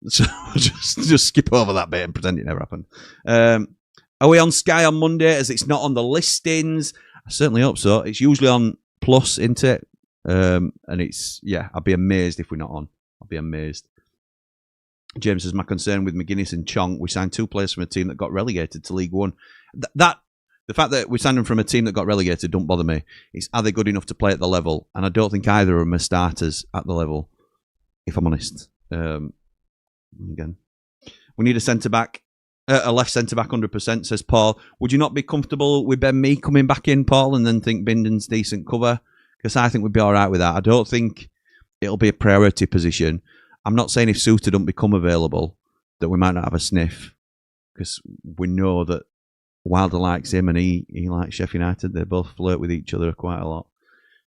Speaker 2: So just skip over that bit and pretend it never happened. Are we on Sky on Monday as it's not on the listings? I certainly hope so. It's usually on Plus, isn't it? And it's, yeah, I'd be amazed if we're not on. I'll be amazed. James says, my concern with McGuinness and Chong, we signed 2 players from a team that got relegated to League One. The fact that we signed them from a team that got relegated don't bother me. It's, are they good enough to play at the level? And I don't think either of them are starters at the level, if I'm honest. Again, we need a centre-back. A left centre-back 100%, says Paul. Would you not be comfortable with Ben Mee coming back in, Paul, and then think Binden's decent cover? Because I think we'd be all right with that. I don't think it'll be a priority position. I'm not saying if Suter don't become available that we might not have a sniff, because we know that Wilder likes him and he likes Sheffield United. They both flirt with each other quite a lot.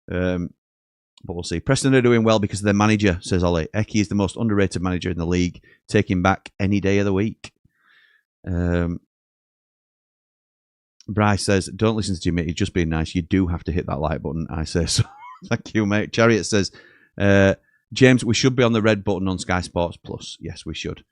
Speaker 2: But we'll see. Preston are doing well because of their manager, says Ollie. Eki is the most underrated manager in the league. Take him back any day of the week. Bryce says, don't listen to Jimmy, he's just being nice. You do have to hit that like button, I say so. Thank you, mate. Chariot says, James, we should be on the red button on Sky Sports Plus. Yes, we should.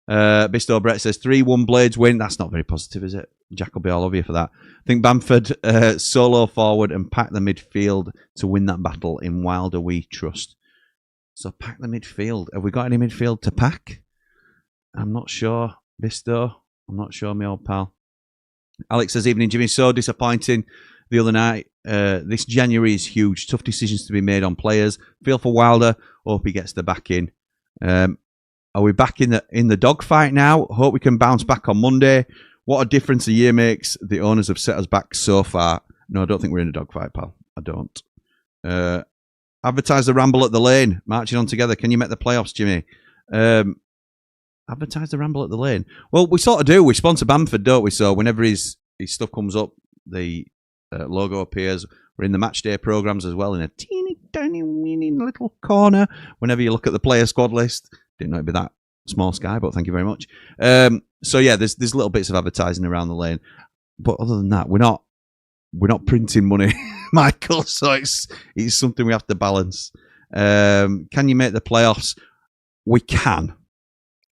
Speaker 2: Bisto Brett says 3-1 Blades win. That's not very positive, is it? Jack will be all over you for that. I think Bamford solo forward and pack the midfield to win that battle. In Wilder we trust. So pack the midfield. Have we got any midfield to pack? I'm not sure, Bisto. I'm not sure, my old pal. Alex says, evening, Jimmy. So disappointing the other night. This January is huge. Tough decisions to be made on players. Feel for Wilder. Hope he gets the back in. Are we back in the dogfight now? Hope we can bounce back on Monday. What a difference a year makes. The owners have set us back so far. No, I don't think we're in a dogfight, pal. I don't. Advertise the Ramble at the Lane. Marching on together. Can you make the playoffs, Jimmy? Advertise the Ramble at the Lane. Well, we sort of do. We sponsor Bamford, don't we? So whenever his stuff comes up, the logo appears. We're in the match day programs as well in a teeny tiny weeny little corner. Whenever you look at the player squad list, didn't know it'd be that small, Sky, but thank you very much. So yeah, there's little bits of advertising around the lane, but other than that, we're not printing money, Michael. So it's something we have to balance. Can you make the playoffs? We can.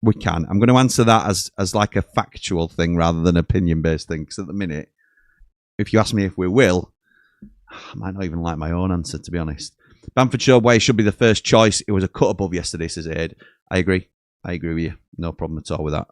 Speaker 2: I'm going to answer that as like a factual thing rather than opinion-based thing. Because at the minute, if you ask me if we will, I might not even like my own answer, to be honest. Bamford showed why he should be the first choice. It was a cut above yesterday, says Aid. I agree with you. No problem at all with that.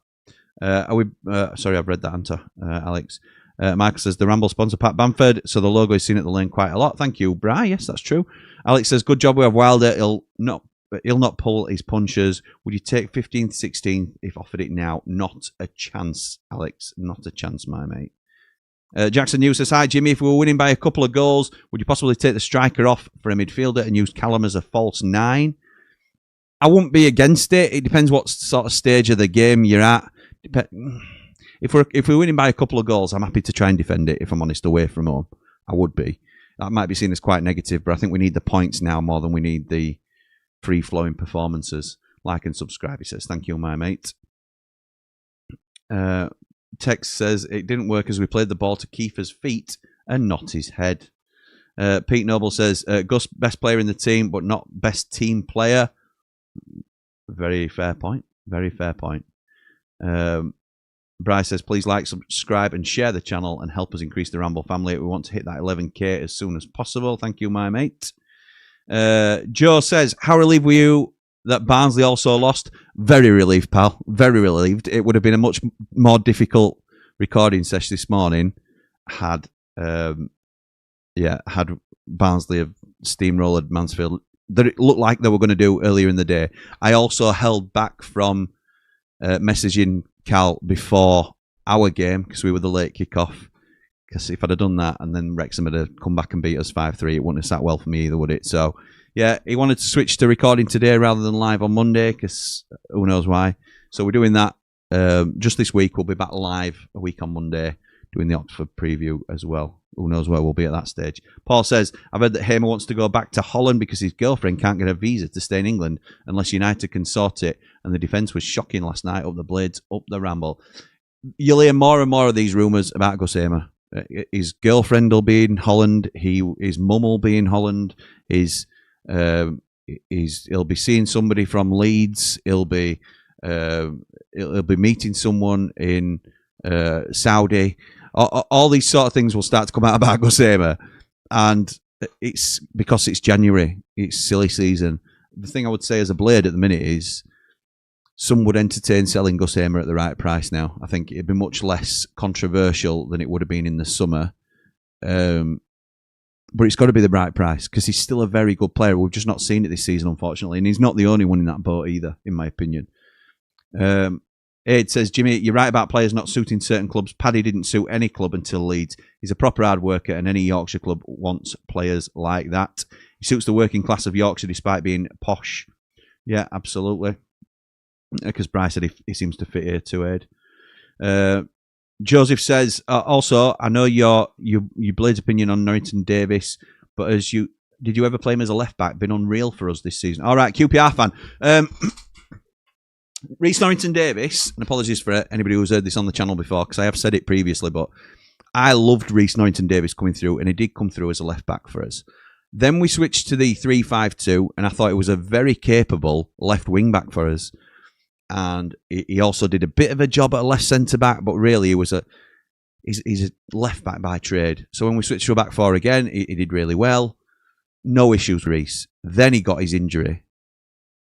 Speaker 2: Sorry, I've read that answer, Alex. Michael says, the Ramble sponsor Pat Bamford, so the logo is seen at the lane quite a lot. Thank you, Bri. Yes, that's true. Alex says, good job we have Wilder. He'll not pull his punches. Would you take 15th, 16th if offered it now? Not a chance, Alex. Not a chance, my mate. Jackson News says, hi, Jimmy. If we were winning by a couple of goals, would you possibly take the striker off for a midfielder and use Callum as a false 9? I wouldn't be against it. It depends what sort of stage of the game you're at. If we're winning by a couple of goals, I'm happy to try and defend it, if I'm honest, away from home. I would be. That might be seen as quite negative, but I think we need the points now more than we need the free-flowing performances. Like and subscribe, he says. Thank you, my mate. Text says, it didn't work as we played the ball to Kiefer's feet and not his head. Pete Noble says, Gus, best player in the team, but not best team player. Very fair point. Very fair point. Bryce says, please like, subscribe, and share the channel and help us increase the Ramble family. We want to hit that 11k as soon as possible. Thank you, my mate. Joe says, how relieved were you that Barnsley also lost? Very relieved, pal. Very relieved. It would have been a much more difficult recording session this morning had Barnsley have steamrolled Mansfield. That it looked like they were going to do earlier in the day. I also held back from messaging Cal before our game because we were the late kickoff. Because if I'd have done that and then Wrexham had come back and beat us 5-3, it wouldn't have sat well for me either, would it? So, yeah, he wanted to switch to recording today rather than live on Monday because who knows why. So we're doing that just this week. We'll be back live a week on Monday doing the Oxford preview as well. Who knows where we'll be at that stage. Paul says, I've heard that Hamer wants to go back to Holland because his girlfriend can't get a visa to stay in England unless United can sort it. And the defence was shocking last night. Up the Blades, up the Ramble. You'll hear more and more of these rumours about Gus Hamer. His girlfriend will be in Holland. His mum will be in Holland. He'll be seeing somebody from Leeds. He'll be meeting someone in Saudi. All these sort of things will start to come out about Gus Hamer, and it's because it's January. It's silly season. The thing I would say as a Blade at the minute is some would entertain selling Gus Hamer at the right price now. I think it'd be much less controversial than it would have been in the summer. But it's got to be the right price because he's still a very good player. We've just not seen it this season, unfortunately, and he's not the only one in that boat either, in my opinion. Aid says, Jimmy, you're right about players not suiting certain clubs. Paddy didn't suit any club until Leeds. He's a proper hard worker, and any Yorkshire club wants players like that. He suits the working class of Yorkshire despite being posh. Yeah, absolutely. Because Bryce said he seems to fit here too, Aid. Joseph says, also, I know your Blade's opinion on Norrington Davis, but did you ever play him as a left back? Been unreal for us this season. All right, QPR fan. Reece Norrington Davis, and apologies for anybody who's heard this on the channel before, because I have said it previously, but I loved Reece Norrington Davis coming through, and he did come through as a left back for us. Then we switched to the 3-5-2, and I thought it was a very capable left wing back for us. And he also did a bit of a job at left centre back, but really he's a left back by trade. So when we switched to a back four again, he did really well. No issues, Reece. Then he got his injury,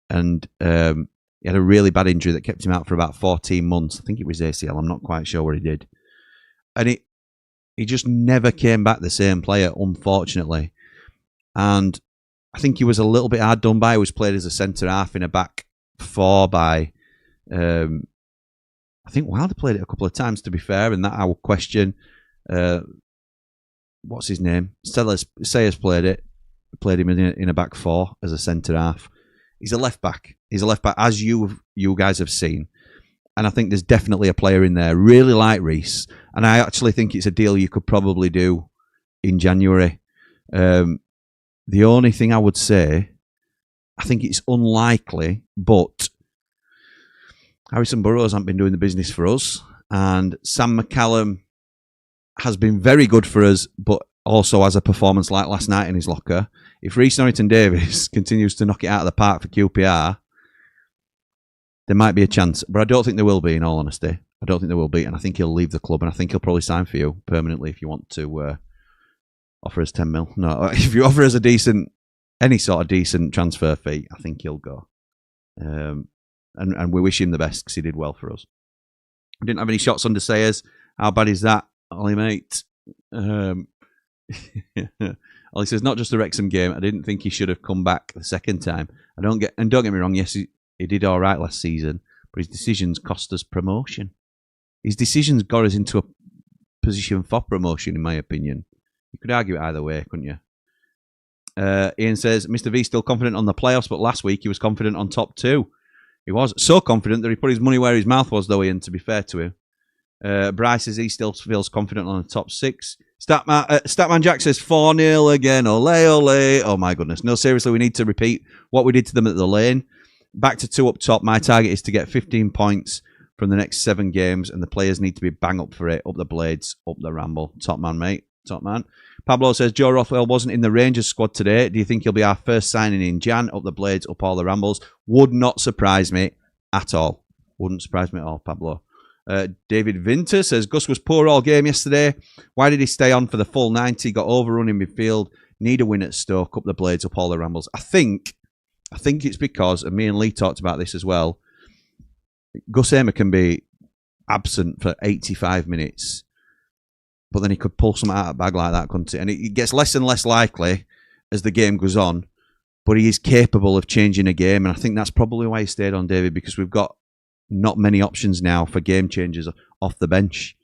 Speaker 2: and he had a really bad injury that kept him out for about 14 months. I think it was ACL. I'm not quite sure what he did. And he just never came back the same player, unfortunately. And I think he was a little bit hard done by. He was played as a centre-half in a back four by... I think Wilder played it a couple of times, to be fair, and that I would question. What's his name? Sayers played him in a back four as a centre-half. He's a left back. He's a left back, as you guys have seen. And I think there's definitely a player in there. Really like Reece. And I actually think it's a deal you could probably do in January. The only thing I would say, I think it's unlikely, but Harrison Burrows hasn't been doing the business for us. And Sam McCallum has been very good for us, but also has a performance like last night in his locker. If Reece Norrington Davis continues to knock it out of the park for QPR, there might be a chance. But I don't think there will be, in all honesty. I don't think there will be. And I think he'll leave the club. And I think he'll probably sign for you permanently if you want to offer us 10 mil. No, if you offer us any sort of decent transfer fee, I think he'll go. And we wish him the best because he did well for us. We didn't have any shots under Sayers. How bad is that, Ollie, mate? Ollie says, not just the Wrexham game. I didn't think he should have come back the second time. Don't get me wrong. Yes, he did all right last season, but his decisions cost us promotion. His decisions got us into position for promotion, in my opinion. You could argue it either way, couldn't you? Ian says, Mr. V still confident on the playoffs, but last week he was confident on top 2. He was so confident that he put his money where his mouth was, though, Ian, to be fair to him. Bryce says he still feels confident on the top 6. Statman Jack says 4-0 again. Ole, ole. Oh, my goodness. No, seriously, we need to repeat what we did to them at the Lane. Back to 2 up top. My target is to get 15 points from the next 7 games, and the players need to be bang up for it. Up the Blades, up the Ramble. Top man, mate. Top man. Pablo says, Joe Rothwell wasn't in the Rangers squad today. Do you think he'll be our first signing in Jan? Up the Blades, up all the Rambles. Would not surprise me at all. Wouldn't surprise me at all, Pablo. David Vinter says, Gus was poor all game yesterday. Why did he stay on for the full 90? Got overrun in midfield. Need a win at Stoke. Up the Blades, up all the Rambles. I think it's because, and me and Lee talked about this as well, Gus Hamer can be absent for 85 minutes. But then he could pull something out of the bag like that, couldn't he? And it gets less and less likely as the game goes on. But he is capable of changing a game. And I think that's probably why he stayed on, David, because we've got not many options now for game changers off the bench.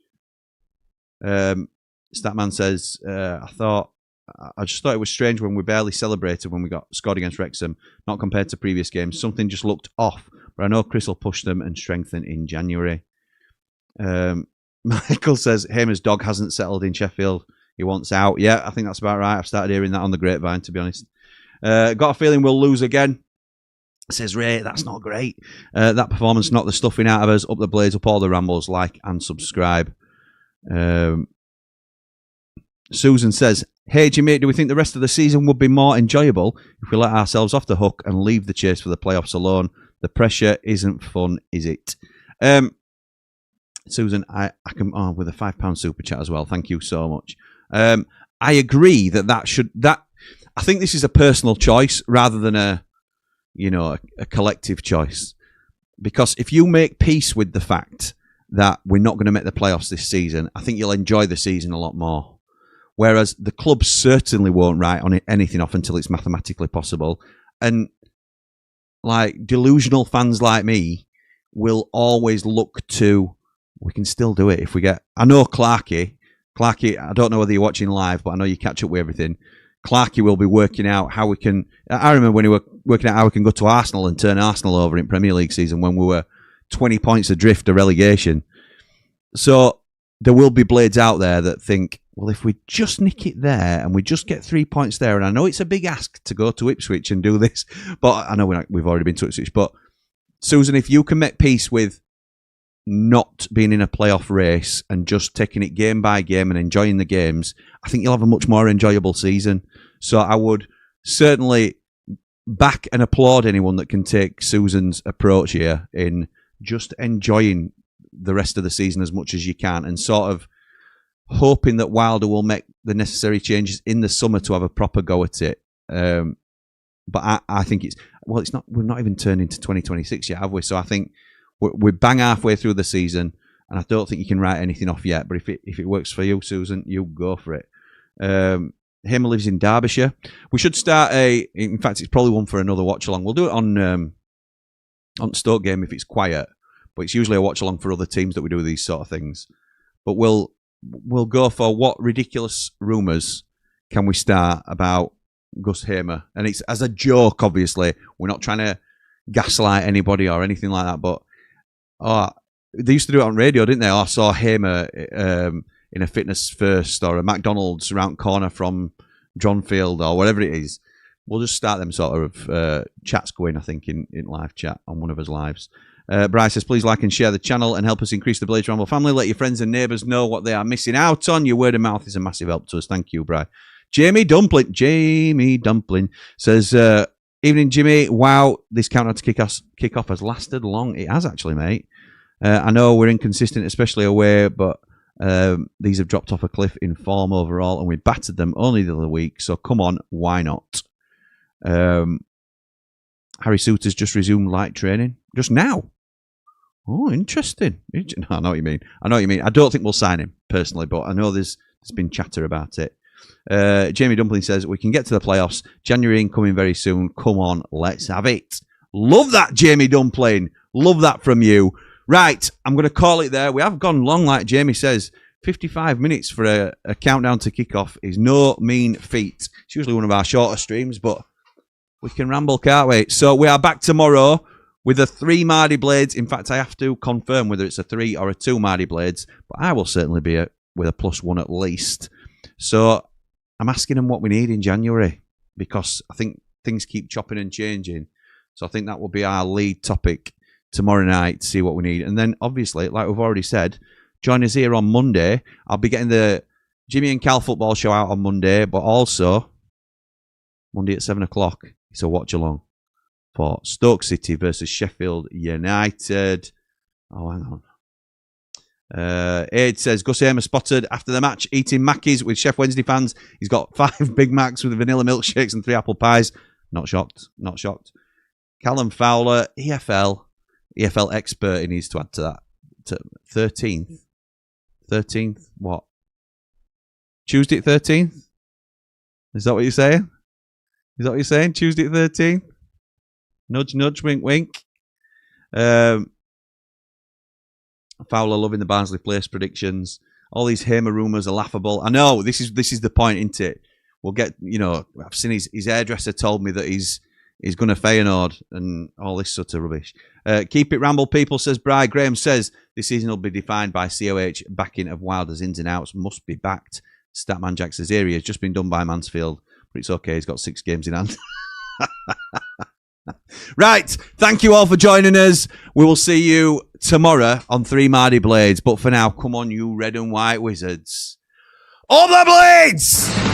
Speaker 2: Statman says, I just thought it was strange when we barely celebrated when we got scored against Wrexham, not compared to previous games. Something just looked off. But I know Chris will push them and strengthen in January. Michael says, Hamer's dog hasn't settled in Sheffield. He wants out. Yeah, I think that's about right. I've started hearing that on the grapevine, to be honest. Got a feeling we'll lose again. Says Ray, that's not great. That performance knocked the stuffing out of us. Up the Blades, up all the Rambles. Like and subscribe. Susan says, hey, Jimmy, do we think the rest of the season would be more enjoyable if we let ourselves off the hook and leave the chase for the playoffs alone? The pressure isn't fun, is it? Susan, I can with a £5 super chat as well. Thank you so much. I agree that I think this is a personal choice rather than a collective choice. Because if you make peace with the fact that we're not going to make the playoffs this season, I think you'll enjoy the season a lot more. Whereas the club certainly won't write on anything off until it's mathematically possible. And like delusional fans like me will always look to, we can still do it if we get... I know Clarkey, I don't know whether you're watching live, but I know you catch up with everything. Clarkey will be working out how we can... I remember when we were working out how we can go to Arsenal and turn Arsenal over in Premier League season when we were 20 points adrift of relegation. So there will be Blades out there that think, well, if we just nick it there and we just get 3 points there, and I know it's a big ask to go to Ipswich and do this, but I know we've already been to Ipswich, but Susan, if you can make peace with not being in a playoff race and just taking it game by game and enjoying the games, I think you'll have a much more enjoyable season. So I would certainly back and applaud anyone that can take Susan's approach here in just enjoying the rest of the season as much as you can and sort of hoping that Wilder will make the necessary changes in the summer to have a proper go at it. But I think it's not. We're not even turned into 2026 yet, have we? So I think we're bang halfway through the season, and I don't think you can write anything off yet. But if it works for you, Susan, you go for it. Hamer lives in Derbyshire. We should start in fact, it's probably one for another watch along. We'll do it on Stoke game if it's quiet, but it's usually a watch along for other teams that we do these sort of things. But we'll go for what ridiculous rumours can we start about Gus Hamer, and it's as a joke. Obviously, we're not trying to gaslight anybody or anything like that. But they used to do it on radio, didn't they? I saw Hamer in a Fitness First or a McDonald's around corner from Dronfield or whatever it is. We'll just start them sort of chats going, I think, in live chat on one of us lives. Bryce says, please like and share the channel and help us increase the Blades Ramble family. Let your friends and neighbours know what they are missing out on. Your word of mouth is a massive help to us. Thank you, Bryce. Jamie Dumpling says, evening, Jimmy. Wow, this countdown to kickoff has lasted long. It has actually, mate. I know we're inconsistent, especially away, but these have dropped off a cliff in form overall, and we battered them only the other week. So come on, why not? Harry Suter's just resumed light training just now. Oh, interesting. I know what you mean. I don't think we'll sign him personally, but I know there's been chatter about it. Jamie Dumpling says, we can get to the playoffs. January incoming very soon. Come on, let's have it. Love that, Jamie Dumpling. Love that from you. Right, I'm going to call it there. We have gone long, like Jamie says. 55 minutes for a countdown to kickoff is no mean feat. It's usually one of our shorter streams, but we can ramble, can't we? So we are back tomorrow with a 3 Mardy Blades. In fact, I have to confirm whether it's a 3 or a 2 Mardy Blades, but I will certainly be with a +1 at least. So I'm asking them what we need in January, because I think things keep chopping and changing. So I think that will be our lead topic tomorrow night, to see what we need. And then, obviously, like we've already said, join us here on Monday. I'll be getting the Jimmy and Cal football show out on Monday, but also Monday at 7 o'clock. It's a watch-along for Stoke City versus Sheffield United. Oh, hang on. Aid says, Gus Hamer spotted after the match eating Mackies with Chef Wednesday fans. He's got 5 Big Macs with vanilla milkshakes and 3 apple pies. Not shocked. Not shocked. Callum Fowler, EFL expert, he needs to add to that. To 13th. 13th? What? Tuesday 13th? Is that what you're saying? Is that what you're saying? Tuesday 13th? Nudge, nudge, wink, wink. Fowler loving the Barnsley Place predictions. All these Hamer rumours are laughable. I know, this is the point, isn't it? We'll get, I've seen his hairdresser told me that he's going to Feyenoord and all this sort of rubbish. Keep it ramble, people, says Bri. Graham says this season will be defined by COH backing of Wilder's ins and outs. Must be backed. Statman Jack says area has just been done by Mansfield, but it's okay. He's got 6 games in hand. Right. Thank you all for joining us. We will see you tomorrow on 3 Mardy Blades. But for now, come on, you red and white wizards. Up the blades!